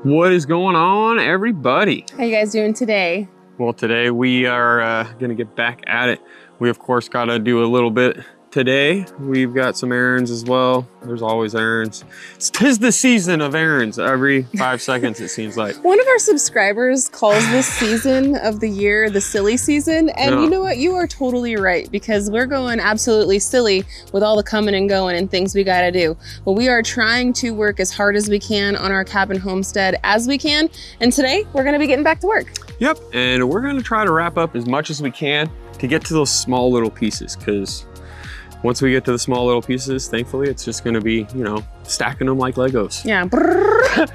What is going on, everybody? How you guys doing today? Well, today we are gonna get back at it. We of course gotta do a little bit today. We've got some errands as well. There's always errands. Tis the season of errands. Every 5 seconds it seems like. One of our subscribers calls this season of the year the silly season. And you know what? You are totally right, because we're going absolutely silly with all the coming and going and things we gotta do. But we are trying to work as hard as we can on our cabin homestead as we can. And today we're gonna be getting back to work. Yep, and we're gonna try to wrap up as much as we can to get to those small little pieces, because once we get to the small little pieces, thankfully, it's just gonna be, you know, stacking them like Legos. Yeah,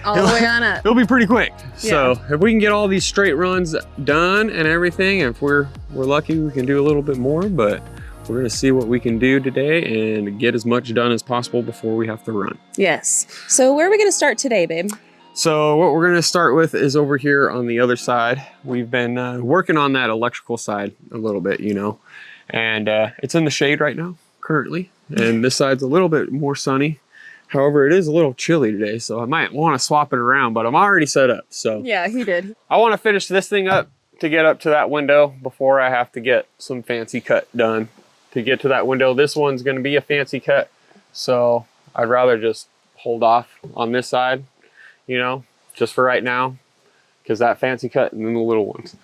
all the way on up. It'll be pretty quick. Yeah. So if we can get all these straight runs done and everything, if we're lucky, we can do a little bit more, but we're gonna see what we can do today and get as much done as possible before we have to run. Yes. So where are we gonna start today, babe? So what we're gonna start with is over here on the other side. We've been working on that electrical side a little bit, you know, and it's in the shade right now currently, and this side's a little bit more sunny. However, it is a little chilly today, so I might want to swap it around, but I'm already set up. So yeah, he did. I want to finish this thing up to get up to that window before I have to get some fancy cut done to get to that window. This one's going to be a fancy cut, so I'd rather just hold off on this side, you know, just for right now, because that fancy cut and then the little ones.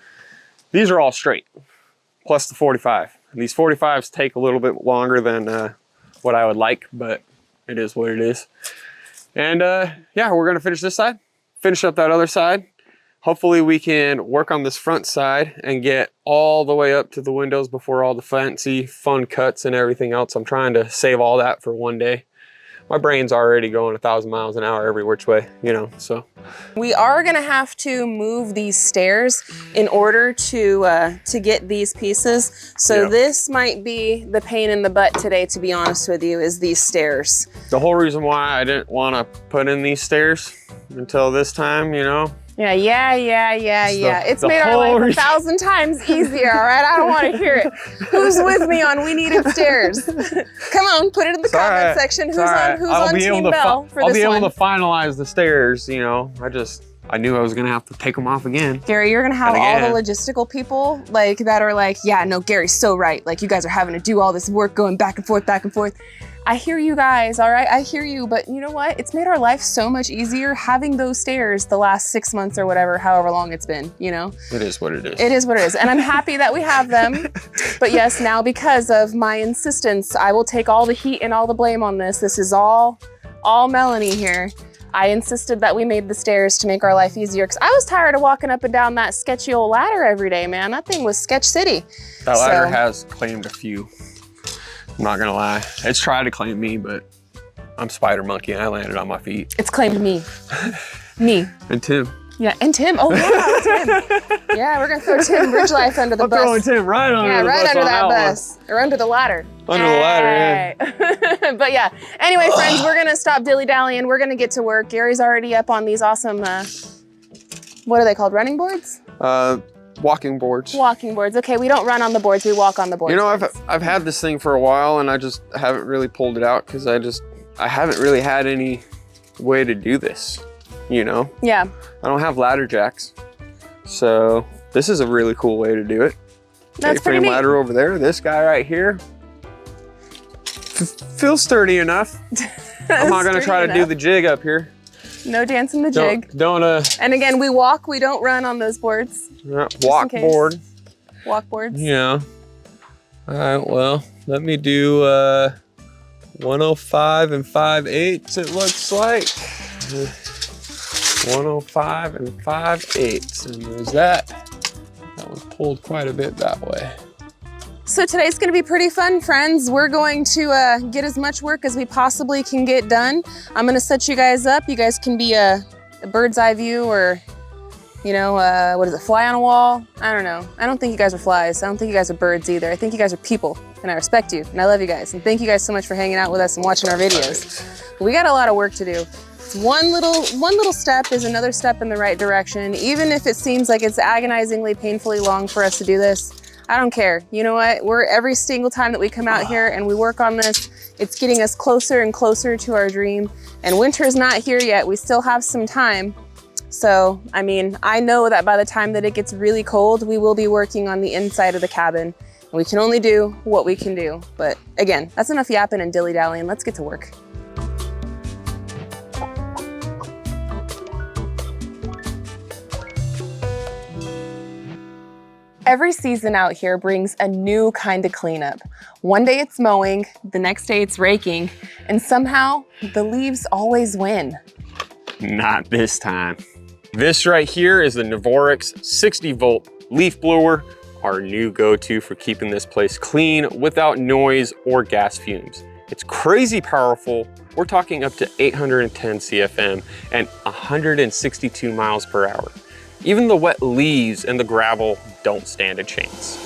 These are all straight, plus the 45. These 45s take a little bit longer than what I would like, but it is what it is. And yeah, we're gonna finish this side, finish up that other side. Hopefully we can work on this front side and get all the way up to the windows before all the fancy fun cuts and everything else. I'm trying to save all that for one day. My brain's already going 1,000 miles an hour every which way, you know, so. We are gonna have to move these stairs in order to get these pieces. So this might be the pain in the butt today, to be honest with you, is these stairs. The whole reason why I didn't wanna put in these stairs until this time, you know. Yeah. It's made our life 1,000 times easier, all right? I don't want to hear it. Who's with me on we needed stairs? Come on, put it in the comment section. Who's on Team Bell for this one? I'll be able to finalize the stairs, you know. I knew I was gonna have to take them off again. Gary, you're gonna have all the logistical people like that are like, yeah, no, Gary's so right. Like, you guys are having to do all this work going back and forth, back and forth. I hear you guys, all right? I hear you, but you know what? It's made our life so much easier having those stairs the last 6 months or whatever, however long it's been, you know? It is what it is. It is what it is, and I'm happy that we have them. But yes, now because of my insistence, I will take all the heat and all the blame on this. This is all Melanie here. I insisted that we made the stairs to make our life easier, because I was tired of walking up and down that sketchy old ladder every day, man. That thing was sketch city. That ladder has claimed a few. I'm not gonna lie. It's tried to claim me, but I'm Spider Monkey and I landed on my feet. It's claimed me. Me. And Tim. Yeah, and Tim. Oh yeah, Tim. Yeah, we're gonna throw Tim Ridge Life under the bus. I'm throwing Tim right under the bus. Yeah, right under that bus. Or under the ladder. Under the ladder, yeah. But yeah, anyway, friends, we're gonna stop dilly-dallying. We're gonna get to work. Gary's already up on these awesome, what are they called, running boards? Walking boards. Walking boards. Okay, we don't run on the boards, we walk on the boards. You know, I've had this thing for a while and I just haven't really pulled it out because I haven't really had any way to do this, you know? Yeah. I don't have ladder jacks. So this is a really cool way to do it. That's pretty neat. Ladder over there. This guy right here feels sturdy enough. I'm not gonna try to do the jig up here. No dancing the jig. Don't and again, we walk, we don't run on those boards. Walk board. Walk boards. Yeah. All right, well, let me do 105 and 5/8, it looks like. 105 and 5/8, and there's that. That was pulled quite a bit that way. So today's gonna be pretty fun, friends. We're going to get as much work as we possibly can get done. I'm gonna set you guys up. You guys can be a bird's eye view, or, you know, what is it, fly on a wall? I don't know. I don't think you guys are flies. I don't think you guys are birds either. I think you guys are people, and I respect you, and I love you guys. And thank you guys so much for hanging out with us and watching our videos. But we got a lot of work to do. One little step is another step in the right direction. Even if it seems like it's agonizingly, painfully long for us to do this, I don't care. You know what? Every single time that we come out here and we work on this, it's getting us closer and closer to our dream. And winter's not here yet. We still have some time. So, I mean, I know that by the time that it gets really cold, we will be working on the inside of the cabin. We can only do what we can do. But again, that's enough yapping and dilly-dallying. Let's get to work. Every season out here brings a new kind of cleanup. One day it's mowing, the next day it's raking, and somehow the leaves always win. Not this time. This right here is the Theyre 60-volt leaf blower, our new go-to for keeping this place clean without noise or gas fumes. It's crazy powerful. We're talking up to 810 CFM and 162 miles per hour. Even the wet leaves and the gravel don't stand a chance.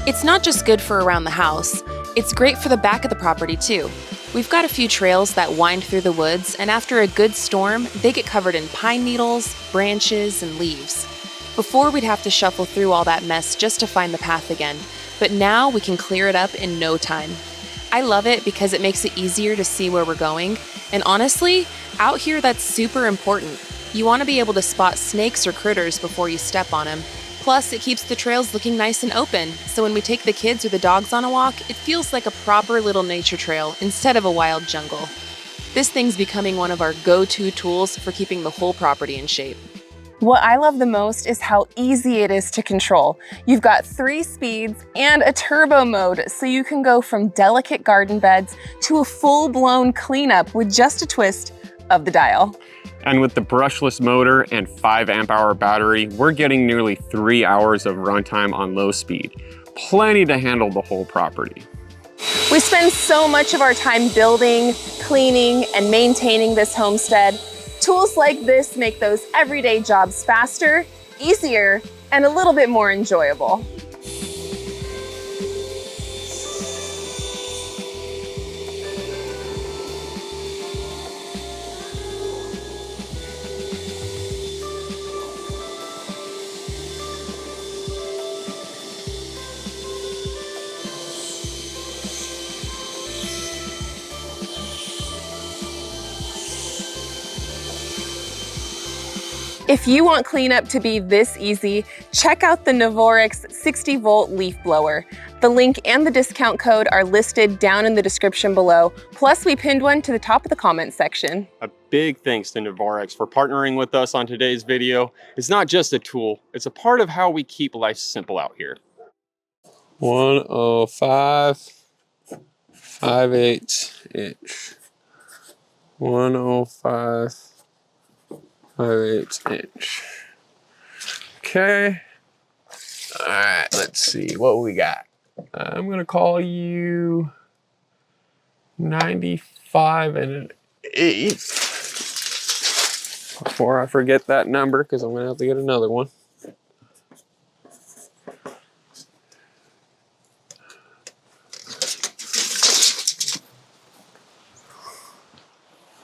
It's not just good for around the house, it's great for the back of the property too. We've got a few trails that wind through the woods, and after a good storm, they get covered in pine needles, branches, and leaves. Before, we'd have to shuffle through all that mess just to find the path again, but now we can clear it up in no time. I love it because it makes it easier to see where we're going, and honestly, out here that's super important. You want to be able to spot snakes or critters before you step on them. Plus, it keeps the trails looking nice and open, so when we take the kids or the dogs on a walk, it feels like a proper little nature trail instead of a wild jungle. This thing's becoming one of our go-to tools for keeping the whole property in shape. What I love the most is how easy it is to control. You've got 3 speeds and a turbo mode, so you can go from delicate garden beds to a full-blown cleanup with just a twist of the dial. And with the brushless motor and 5 amp hour battery, we're getting nearly 3 hours of runtime on low speed. Plenty to handle the whole property. We spend so much of our time building, cleaning, and maintaining this homestead. Tools like this make those everyday jobs faster, easier, and a little bit more enjoyable. If you want cleanup to be this easy, check out the Theyre 60-volt leaf blower. The link and the discount code are listed down in the description below. Plus, we pinned one to the top of the comment section. A big thanks to Theyre for partnering with us on today's video. It's not just a tool, it's a part of how we keep life simple out here. 105 5/8 inch. 105 5/8 inch. Okay. All right, let's see what we got. I'm gonna call you 95 1/8 before I forget that number, because I'm gonna have to get another one.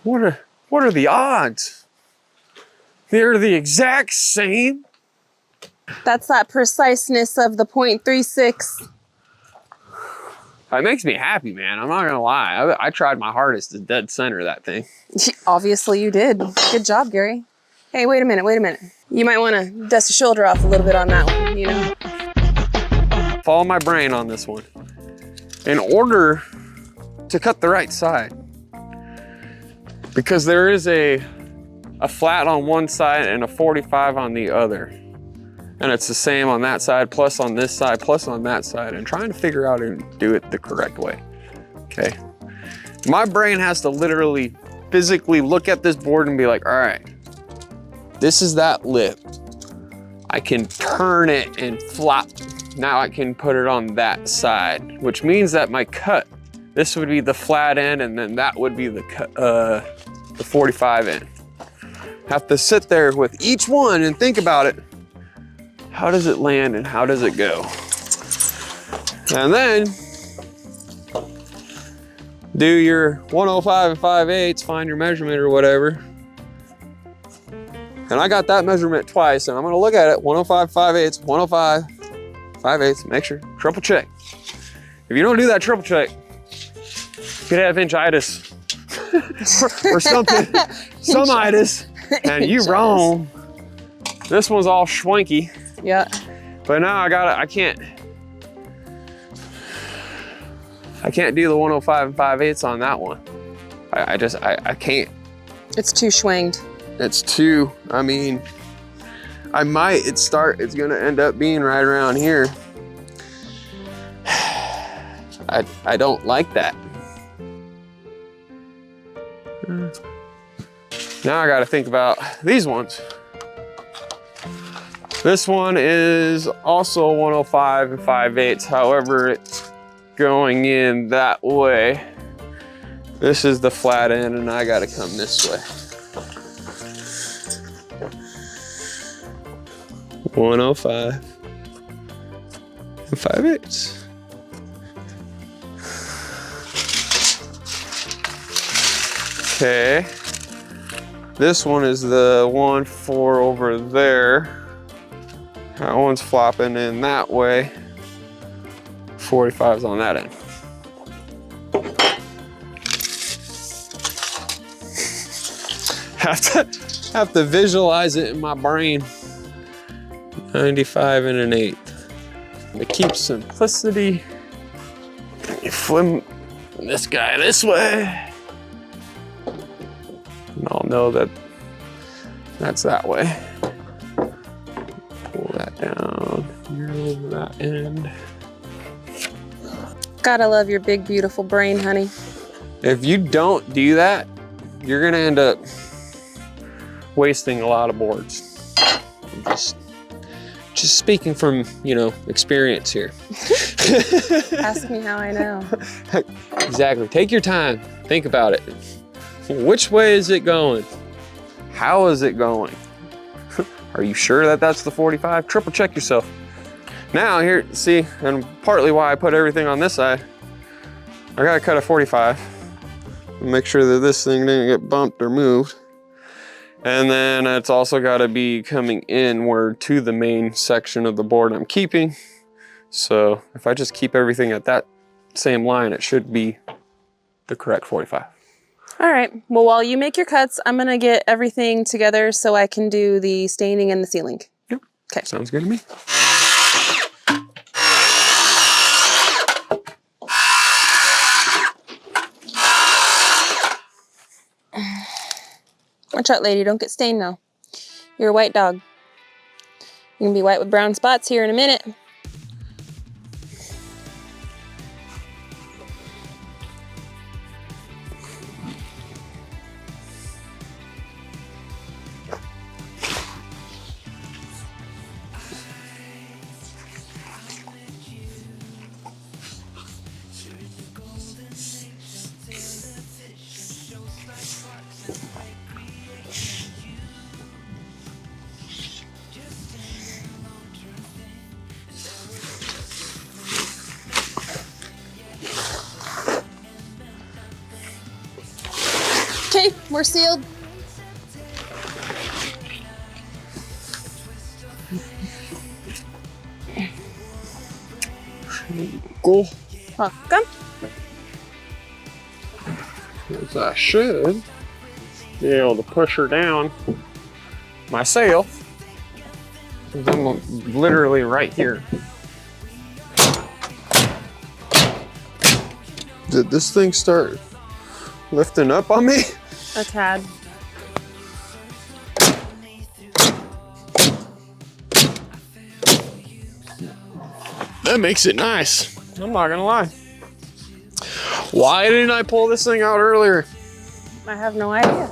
What are the odds? They're the exact same. That's that preciseness of the 0.36. It makes me happy, man. I'm not gonna lie. I tried my hardest to dead center that thing. Obviously you did. Good job, Gary. Hey, wait a minute. You might want to dust your shoulder off a little bit on that one, you know. Follow my brain on this one. In order to cut the right side, because there is a flat on one side and a 45 on the other. And it's the same on that side, plus on this side, plus on that side, and trying to figure out how to do it the correct way. Okay. My brain has to literally physically look at this board and be like, all right, this is that lip. I can turn it and flop. Now I can put it on that side, which means that my cut, this would be the flat end, and then that would be the 45 end. Have to sit there with each one and think about it. How does it land and how does it go? And then do your 105 and 5/8, find your measurement or whatever. And I got that measurement twice, and I'm gonna look at it, 105, 5/8, 105, 5/8, make sure, triple check. If you don't do that triple check, you could have inchitis or something, some itis, and you wrong. This one's all schwanky. Yeah. But now I can't do the 105 and 5/8 on that one. I can't. It's too schwanged. It's too, I mean, it's gonna end up being right around here. I don't like that. Now I gotta think about these ones. This one is also 105 and 5/8, however, it's going in that way. This is the flat end, and I gotta come this way. 105 and 5/8. Okay. This one is the 1/4 over there. That one's flopping in that way. 45's on that end. Have to visualize it in my brain. 95 and an 1/8. To keep simplicity, you flip this guy this way. And I'll know that that's that way. Pull that down here over that end. Gotta love your big, beautiful brain, honey. If you don't do that, you're gonna end up wasting a lot of boards. I'm just speaking from, experience here. Ask me how I know. Exactly. Take your time. Think about it. Which way is it going? How is it going? Are you sure that that's the 45? Triple check yourself. Now here, see, and partly why I put everything on this side, I gotta cut a 45. Make sure that this thing didn't get bumped or moved. And then it's also gotta be coming inward to the main section of the board I'm keeping. So if I just keep everything at that same line, it should be the correct 45. All right, well, while you make your cuts, I'm gonna get everything together so I can do the staining and the sealing. Yep. Okay. Sounds good to me. Watch out, lady, don't get stained now. You're a white dog. You're gonna be white with brown spots here in a minute. Okay, we're sealed. Cool. Welcome. As I should be able to push her down myself, because I'm literally right here. Did this thing start lifting up on me? A tad. That makes it nice. I'm not gonna lie. Why didn't I pull this thing out earlier? I have no idea.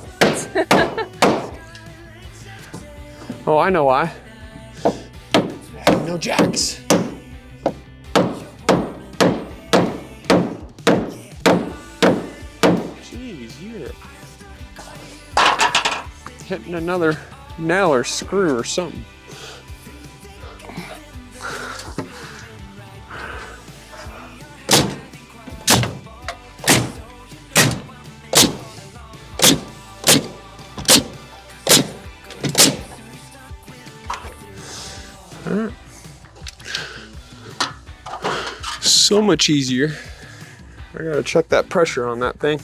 Oh, I know why. I have no jacks. Jeez, you're hitting another nail or screw or something. Alright. So much easier. I gotta check that pressure on that thing.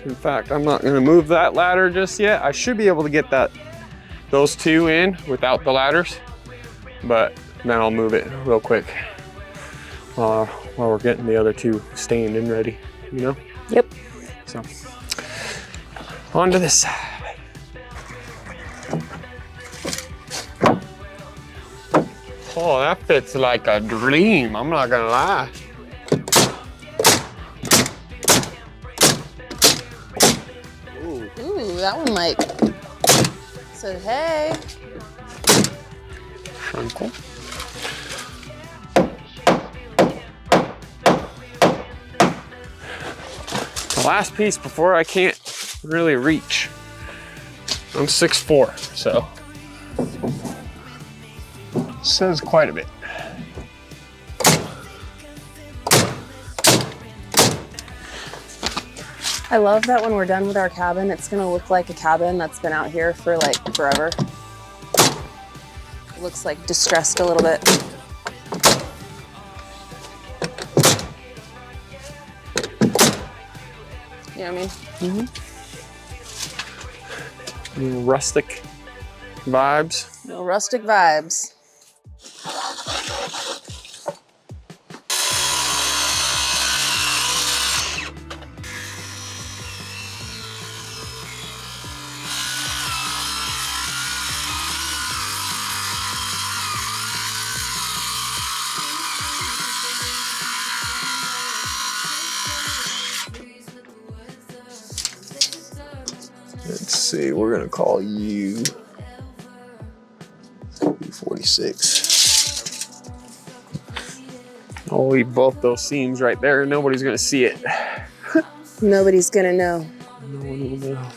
In fact, I'm not gonna move that ladder just yet. I should be able to get those two in without the ladders, but then I'll move it real quick while we're getting the other two stained and ready, you know? Yep. So, on to this side. Oh, that fits like a dream, I'm not gonna lie. Ooh, that one like said, hey. Uncle. The last piece before I can't really reach. I'm 6'4", so says quite a bit. I love that when we're done with our cabin, it's gonna look like a cabin that's been out here for like forever. It looks like distressed a little bit. You know what I mean? Mm-hmm. Rustic vibes. Little rustic vibes. Let's see, we're gonna call you 46. I'll leave both those seams right there. Nobody's gonna see it. Nobody's gonna know. No one will know.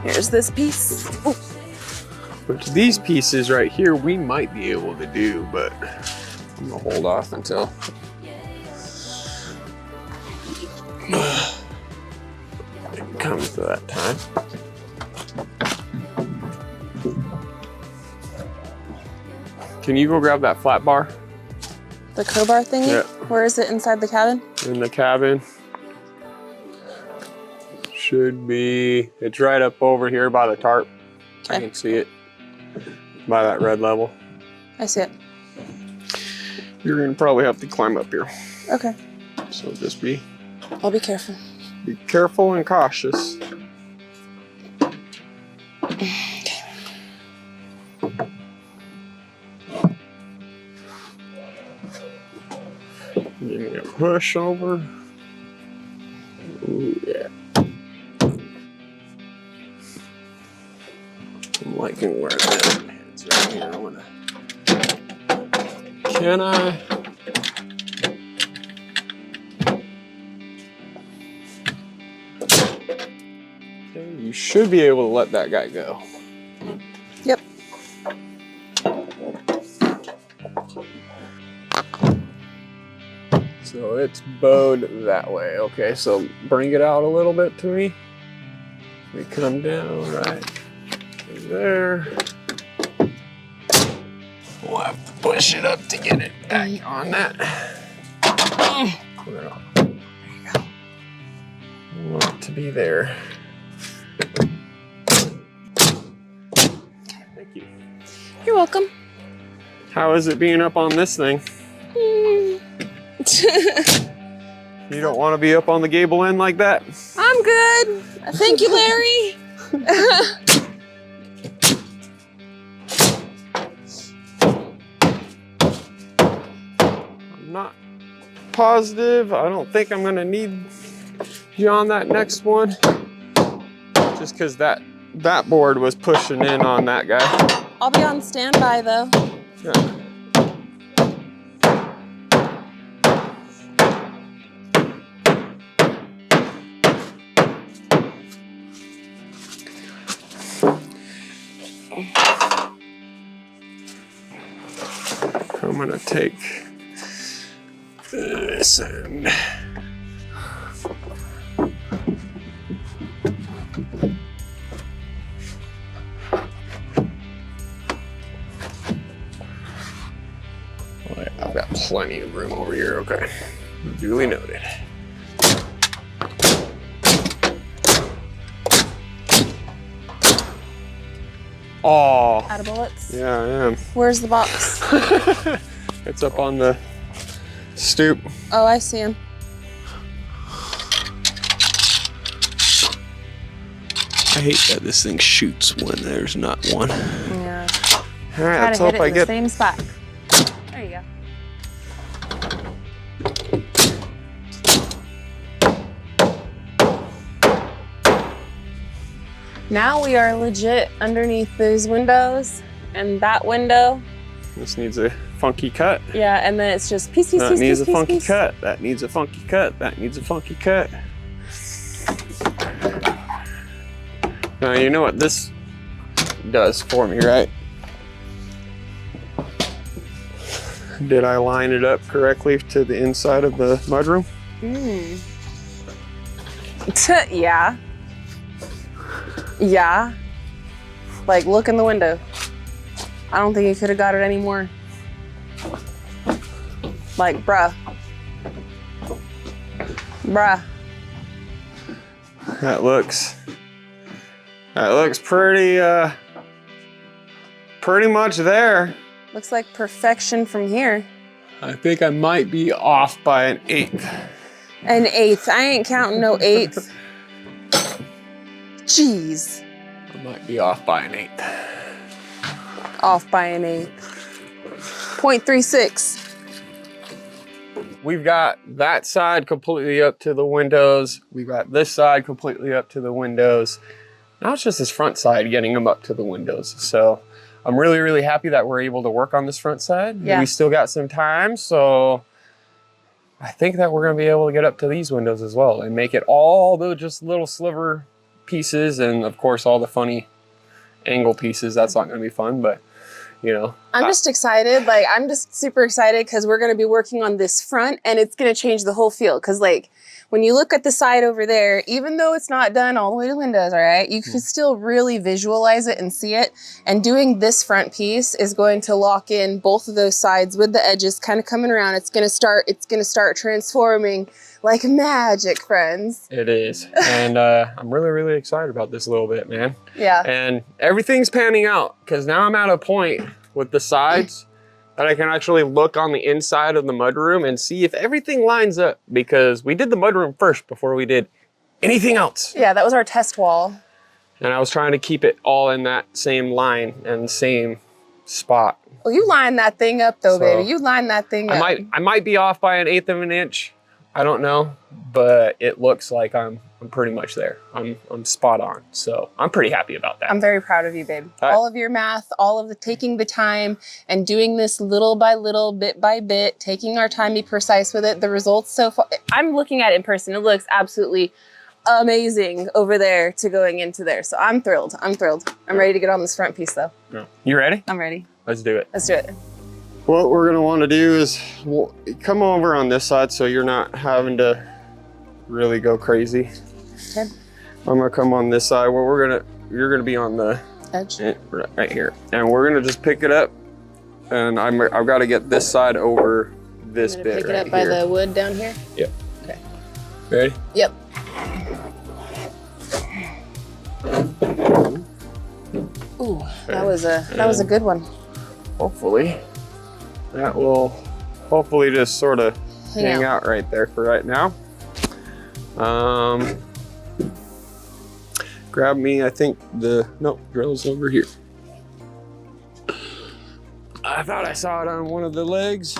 Here's this piece. Ooh. Which these pieces right here, we might be able to do, but I'm gonna hold off until it comes to that time. Can you go grab that flat bar? The crowbar thingy? Yeah. Where is it inside the cabin? In the cabin. Should be, it's right up over here by the tarp. I Okay. can see it by that red level. I see it. You're gonna probably have to climb up here. Okay. So just be I'll be careful. careful and cautious. Give me a push over. Ooh, yeah. I'm liking where that head's right here. I wanna Can I? Okay, you should be able to let that guy go. Yep. So it's bowed that way. Okay, so bring it out a little bit to me. We come down right there. We'll have to push it up to get it back on that. There you go. I want it to be there. Thank you. You're welcome. How is it being up on this thing? You don't want to be up on the gable end like that? I'm good. Thank you, Larry. I'm not positive. I don't think I'm gonna need you on that next one. Just because that board was pushing in on that guy. I'll be on standby though. Yeah. I'm gonna take this end. I've got plenty of room over here, okay. Duly noted. Oh. Out of bullets. Yeah, I am. Where's the box? It's up on the stoop. Oh, I see him. I hate that this thing shoots when there's not one. Yeah. All right, Try let's to hit hope it I in the get. same spot. There you go. Now we are legit underneath those windows and that window. This needs a funky cut. Yeah, and then it's just piece, piece, That piece, needs piece, a funky piece. cut. That needs a funky cut. That needs a funky cut. Now you know what this does for me, right? Did I line it up correctly to the inside of the mudroom? Yeah. Yeah. Like, look in the window. I don't think you could have got it any more. Like, bruh. Bruh. That looks pretty much there. Looks like perfection from here. I think I might be off by an 1/8. An 1/8. I ain't counting no 8th. Jeez. I might be off by an 1/8. Off by an 1/8. 0.36. We've got that side completely up to the windows. We've got this side completely up to the windows. Now it's just this front side getting them up to the windows. So I'm really, really happy that we're able to work on this front side. Yeah. We still got some time, so I think that we're gonna be able to get up to these windows as well and make it all the just little sliver pieces, and of course all the funny angle pieces. That's not gonna be fun, but you know. I'm just excited. Like, I'm just super excited because we're going to be working on this front and it's going to change the whole feel. Because, like, when you look at the side over there, even though it's not done all the way to windows, all right, you can still really visualize it and see it. And doing this front piece is going to lock in both of those sides with the edges kind of coming around. It's going to start transforming like magic, friends. It is. And I'm really, really excited about this a little bit, man. Yeah. And everything's panning out because now I'm at a point with the sides that I can actually look on the inside of the mudroom and see if everything lines up, because we did the mudroom first before we did anything else. Yeah, that was our test wall. And I was trying to keep it all in that same line and the same spot. Well, you line that thing up though, So, baby. You line that thing up. I might be off by an 1/8 of an inch, I don't know, but it looks like I'm pretty much there. I'm spot on. So I'm pretty happy about that. I'm very proud of you, babe. Hi. All of your math, all of the taking the time and doing this little by little, bit by bit, taking our time, be precise with it. The results so far, I'm looking at it in person. It looks absolutely amazing over there to going into there. So I'm thrilled. I'm thrilled. I'm ready to get on this front piece though. You ready? I'm ready. Let's do it. Let's do it. What we're gonna want to do is come over on this side so you're not having to really go crazy. Okay. I'm gonna come on this side where you're gonna be on the Edge. right here, and we're gonna just pick it up, and I've got to get this side over this bit Pick it right up by here. the wood down here. Yep. Okay. Ready? Yep. Ooh, that was a good one. Hopefully, that will hopefully just sort of hang out right there for right now. Grab me, I think drill's over here. I thought I saw it on one of the legs.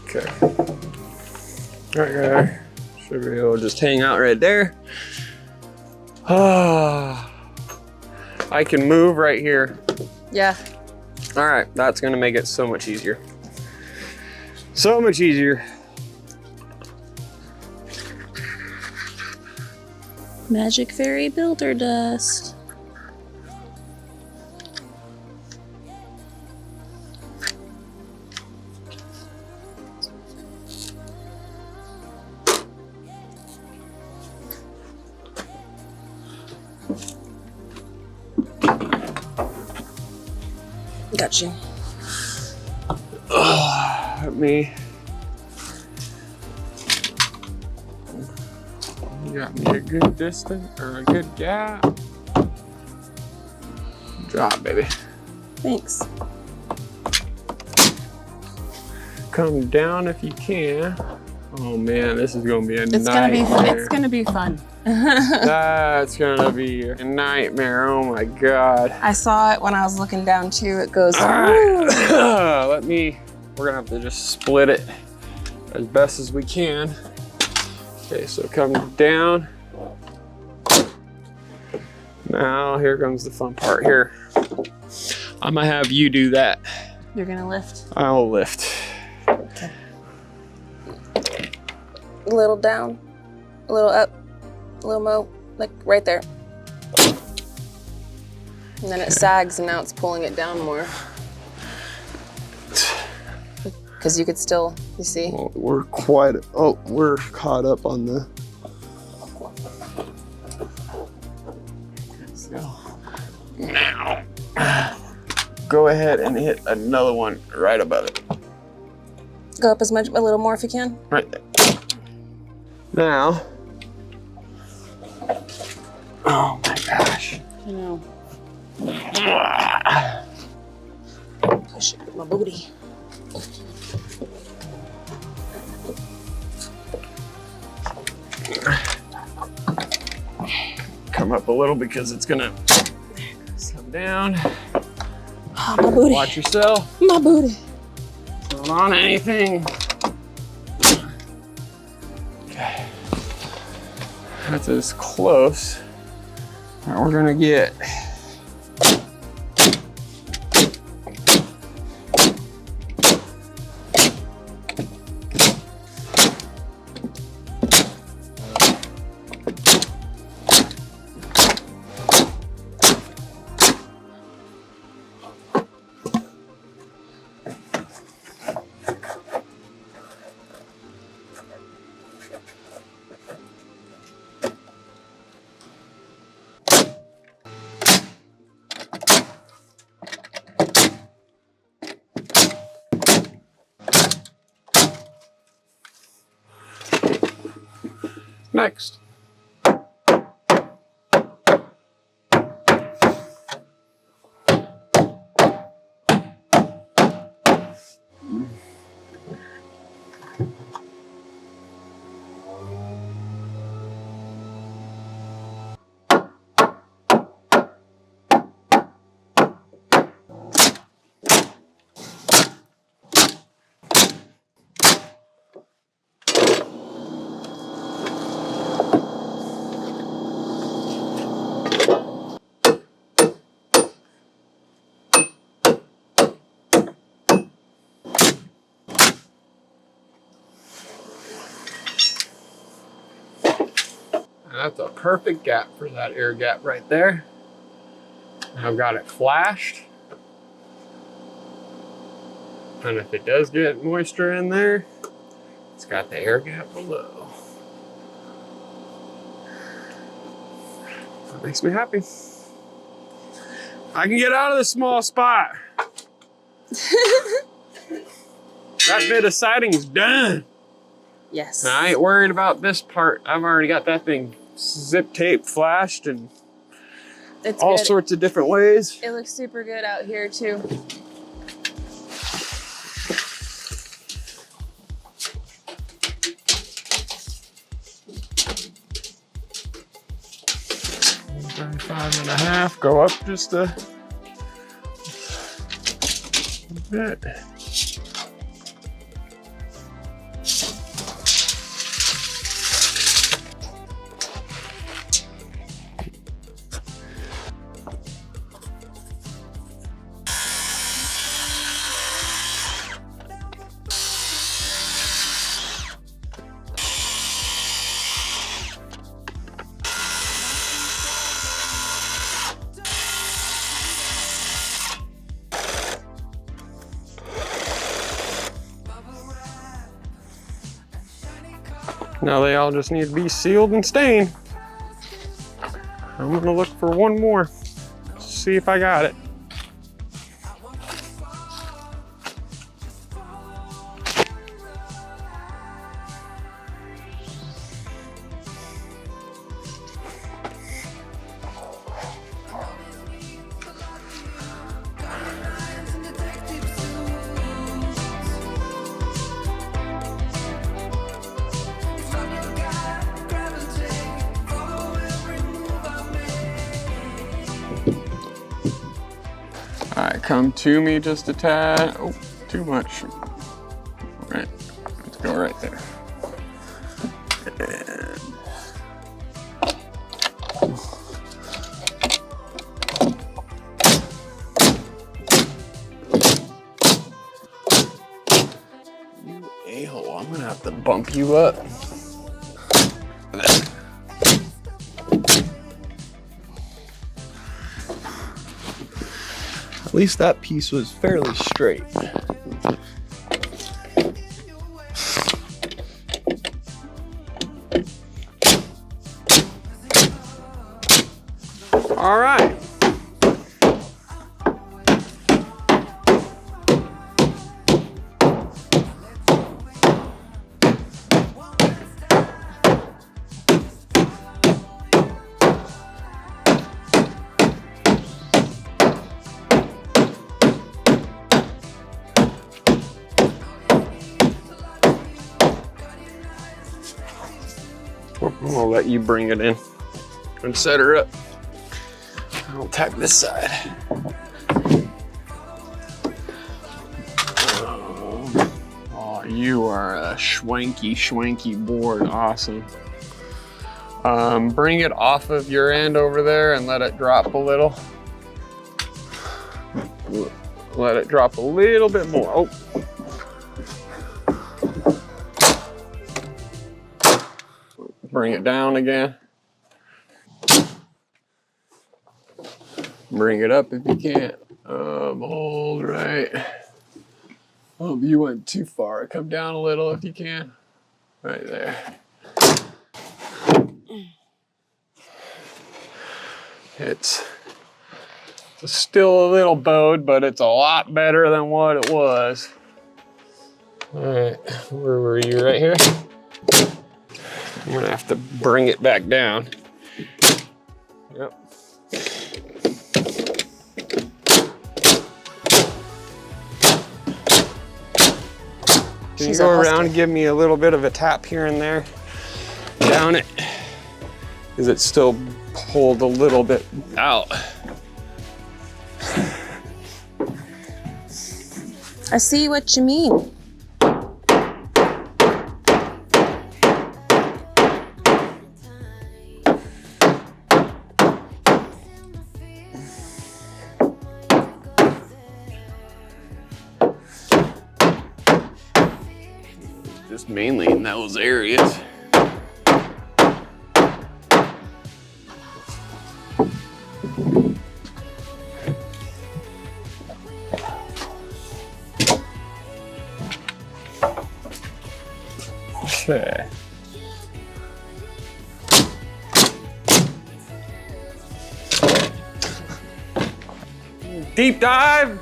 Okay. Okay. Should be able to just hang out right there. I can move right here. Yeah. All right, that's gonna make it so much easier. So much easier. Magic Fairy Builder Dust. Got you. Let me. You got me a good distance or a good gap. Good job, baby. Thanks. Come down if you can. Oh man, this is gonna be a It's nightmare. It's gonna be fun. That's gonna be a nightmare. Oh my god. I saw it when I was looking down too. It goes. All right. We're gonna have to just split it as best as we can. Okay, so come down. Now here comes the fun part here. I'm gonna have you do that. You're gonna lift. I'll lift. Okay. A little down, a little up, a little more, like right there. And then it sags and now it's pulling it down more. Because you could still, you see? Well, we're caught up on the. Now, go ahead and hit another one right above it. Go up a little more if you can. Right there. Now, oh my gosh. I know. Push it with my booty. Come up a little because it's gonna come down. Oh, my booty. Watch yourself. My booty. Don't on anything. Okay. That's as close that we're gonna get. Next. And that's a perfect gap for that air gap right there. And I've got it flashed. And if it does get moisture in there, it's got the air gap below. That makes me happy. I can get out of this small spot. That bit of siding's done. Yes. And I ain't worried about this part. I've already got that thing zip tape flashed and It's all good. sorts of different ways. It looks super good out here too. Five and a half, go up just a bit. Now they all just need to be sealed and stained. I'm gonna look for one more, see if I got it. All right, come to me just a tad. Oh, too much. All right, let's go right there. And you a-hole, I'm gonna have to bump you up. At least that piece was fairly straight. All right. I'll let you bring it in and set her up. I'll tack this side. Oh, you are a schwanky board. Awesome. Bring it off of your end over there and let it drop a little. Let it drop a little bit more. Oh. Bring it down again. Bring it up if you can. Hold right. Oh, you went too far. Come down a little if you can. Right there. It's still a little bowed, but it's a lot better than what it was. All right, where were you? Right here? I'm gonna have to bring it back down. Yep. Can you go around and give me a little bit of a tap here and there? Down it. Because it's still pulled a little bit out. I see what you mean. Just mainly in those areas. Okay. Deep dive,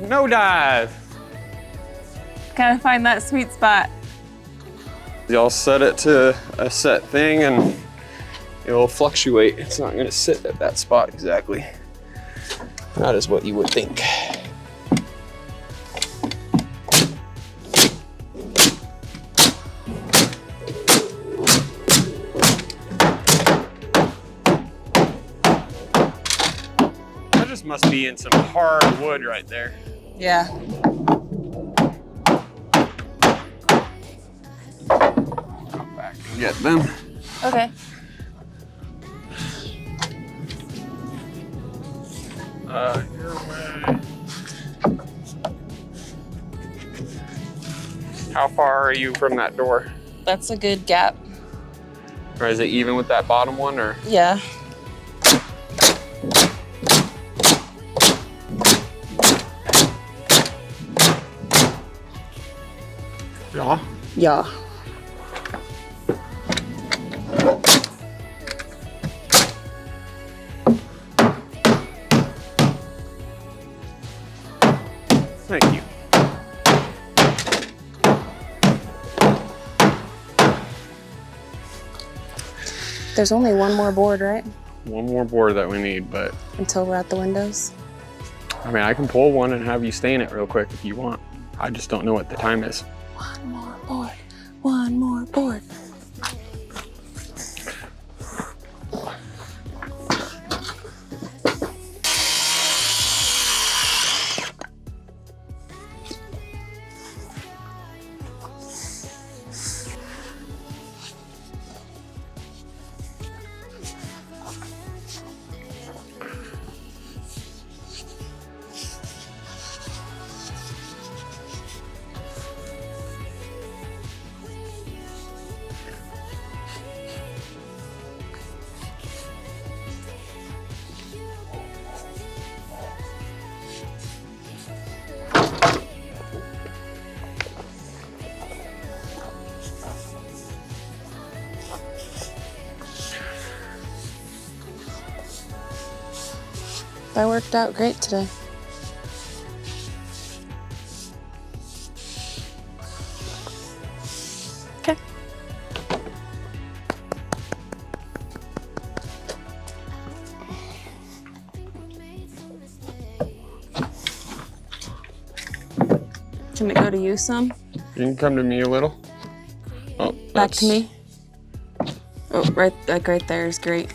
no dive. Gotta find that sweet spot. Y'all set it to a set thing and it'll fluctuate. It's not gonna sit at that spot exactly. That is what you would think. That just must be in some hard wood right there. Yeah. Come back and get them. Okay. Your way. How far are you from that door? That's a good gap. Or is it even with that bottom one, or? Yeah. Yeah. Yeah. Thank you. There's only one more board, right? One more board that we need, but Until we're at the windows. I mean, I can pull one and have you stain it real quick if you want. I just don't know what the time is. One more board. One more board. That worked out great today. Okay. Can it go to you some? You can come to me a little. Oh, Back to me. Oh, right there is great.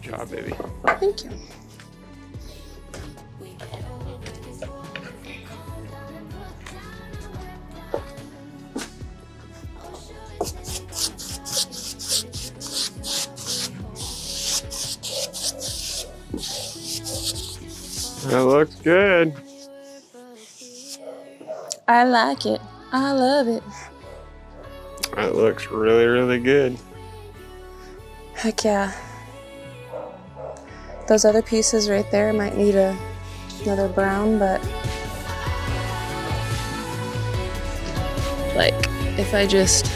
good job, baby. Thank you. That looks good. I like it. I love it. That looks really, really good. Heck yeah. Those other pieces right there might need another brown, but like if I just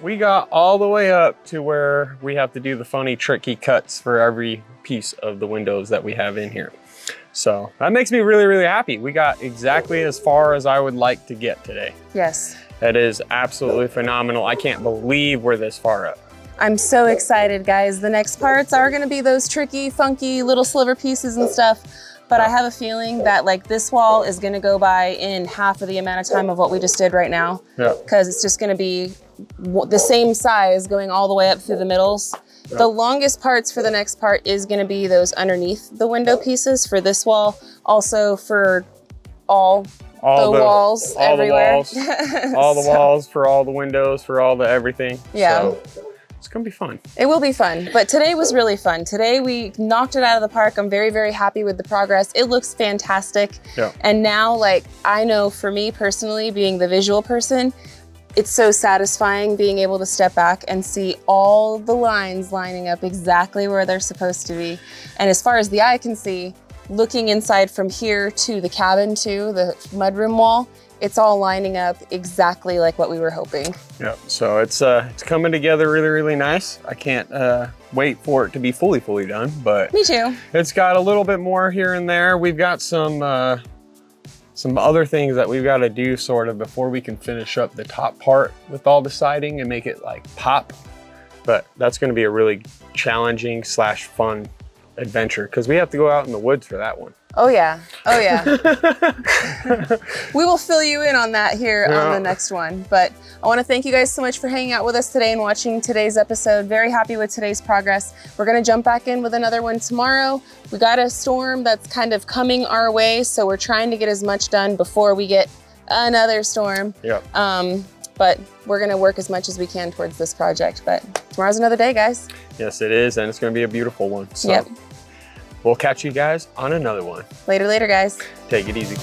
we got all the way up to where we have to do the funny, tricky cuts for every piece of the windows that we have in here. So that makes me really, really happy. We got exactly as far as I would like to get today. Yes. That is absolutely phenomenal. I can't believe we're this far up. I'm so excited, guys. The next parts are gonna be those tricky, funky little sliver pieces and stuff. But I have a feeling that like this wall is gonna go by in half of the amount of time of what we just did right now. Yeah. Because it's just gonna be the same size going all the way up through the middles. Yeah. The longest parts for the next part is gonna be those underneath the window pieces for this wall. Also for all the walls everywhere. All the walls for all the windows, for all the everything. Yeah. So it's gonna be fun. It will be fun, but today was really fun. Today we knocked it out of the park. I'm very, very happy with the progress. It looks fantastic. Yeah. And now, like, I know for me personally, being the visual person, it's so satisfying being able to step back and see all the lines lining up exactly where they're supposed to be. And as far as the eye can see, looking inside from here to the cabin to the mudroom wall, it's all lining up exactly like what we were hoping. Yeah, so it's coming together really, really nice. I can't wait for it to be fully done, but Me too. it's got a little bit more here and there. We've got some other things that we've got to do sort of before we can finish up the top part with all the siding and make it like pop. But that's going to be a really challenging / fun adventure because we have to go out in the woods for that one. Oh yeah, oh yeah. We will fill you in on that here on the next one. But I want to thank you guys so much for hanging out with us today and watching today's episode. Very happy with today's progress. We're gonna jump back in with another one tomorrow. We got a storm that's kind of coming our way, so we're trying to get as much done before we get another storm. Yeah. But we're gonna work as much as we can towards this project. But tomorrow's another day, guys. Yes, it is, and it's gonna be a beautiful one. So Yep. we'll catch you guys on another one. Later, guys. Take it easy.